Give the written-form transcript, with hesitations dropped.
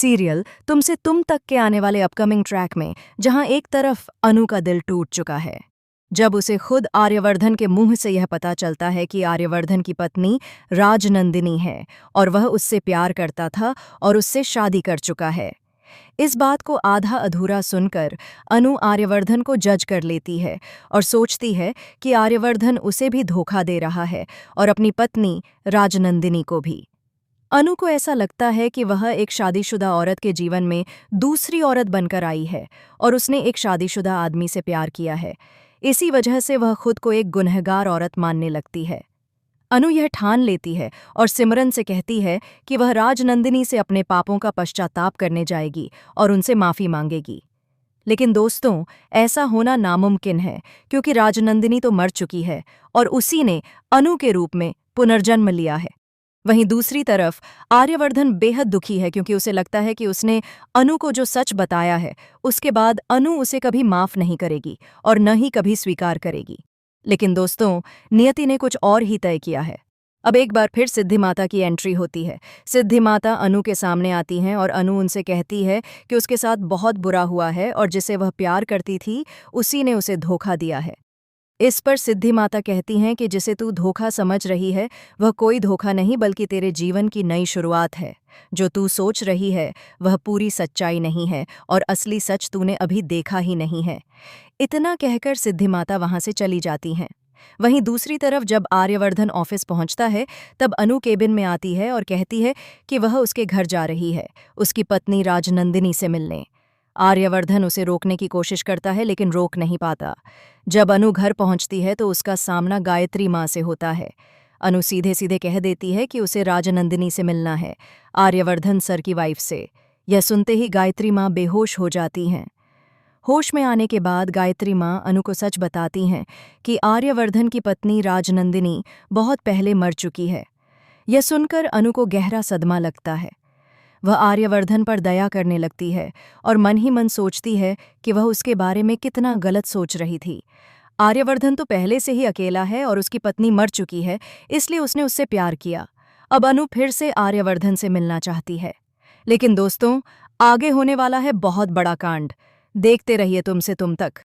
Serial तुमसे तुम तक के आने वाले अपकमिंग ट्रैक में जहां एक तरफ अनु का दिल टूट चुका है जब उसे खुद आर्यवर्धन के मुंह से यह पता चलता है कि आर्यवर्धन की पत्नी राजनंदिनी है और वह उससे प्यार करता था और उससे शादी कर चुका है। इस बात को आधा अधूरा सुनकर अनु आर्यवर्धन को जज कर लेती है और सोचती है कि आर्यवर्धन उसे भी धोखा दे रहा है और अपनी पत्नी राजनंदिनी को भी। अनु को ऐसा लगता है कि वह एक शादीशुदा औरत के जीवन में दूसरी औरत बनकर आई है और उसने एक शादीशुदा आदमी से प्यार किया है। इसी वजह से वह खुद को एक गुनहगार औरत मानने लगती है। अनु यह ठान लेती है और सिमरन से कहती है कि वह राजनंदिनी से अपने पापों का पश्चाताप करने जाएगी और उनसे माफ़ी मांगेगी। लेकिन दोस्तों, ऐसा होना नामुमकिन है क्योंकि राजनंदिनी तो मर चुकी है और उसी ने अनु के रूप में पुनर्जन्म लिया है। वहीं दूसरी तरफ आर्यवर्धन बेहद दुखी है क्योंकि उसे लगता है कि उसने अनु को जो सच बताया है उसके बाद अनु उसे कभी माफ़ नहीं करेगी और न ही कभी स्वीकार करेगी। लेकिन दोस्तों, नियति ने कुछ और ही तय किया है। अब एक बार फिर सिद्धि माता की एंट्री होती है। सिद्धि माता अनु के सामने आती हैं और अनु उनसे कहती है कि उसके साथ बहुत बुरा हुआ है और जिसे वह प्यार करती थी उसी ने उसे धोखा दिया है। इस पर सिद्धि माता कहती हैं कि जिसे तू धोखा समझ रही है वह कोई धोखा नहीं बल्कि तेरे जीवन की नई शुरुआत है। जो तू सोच रही है वह पूरी सच्चाई नहीं है और असली सच तूने अभी देखा ही नहीं है। इतना कहकर सिद्धि माता वहां से चली जाती हैं। वहीं दूसरी तरफ जब आर्यवर्धन ऑफिस पहुंचता है तब अनु केबिन में आती है और कहती है कि वह उसके घर जा रही है उसकी पत्नी राजनंदिनी से मिलने। आर्यवर्धन उसे रोकने की कोशिश करता है लेकिन रोक नहीं पाता। जब अनु घर पहुंचती है तो उसका सामना गायत्री माँ से होता है। अनु सीधे सीधे कह देती है कि उसे राजनंदिनी से मिलना है, आर्यवर्धन सर की वाइफ से। यह सुनते ही गायत्री माँ बेहोश हो जाती हैं। होश में आने के बाद गायत्री माँ अनु को सच बताती हैं कि आर्यवर्धन की पत्नी राजनंदिनी बहुत पहले मर चुकी है। यह सुनकर अनु को गहरा सदमा लगता है। वह आर्यवर्धन पर दया करने लगती है और मन ही मन सोचती है कि वह उसके बारे में कितना गलत सोच रही थी। आर्यवर्धन तो पहले से ही अकेला है और उसकी पत्नी मर चुकी है, इसलिए उसने उससे प्यार किया। अब अनु फिर से आर्यवर्धन से मिलना चाहती है। लेकिन दोस्तों, आगे होने वाला है बहुत बड़ा कांड। देखते रहिए तुमसे तुम तक।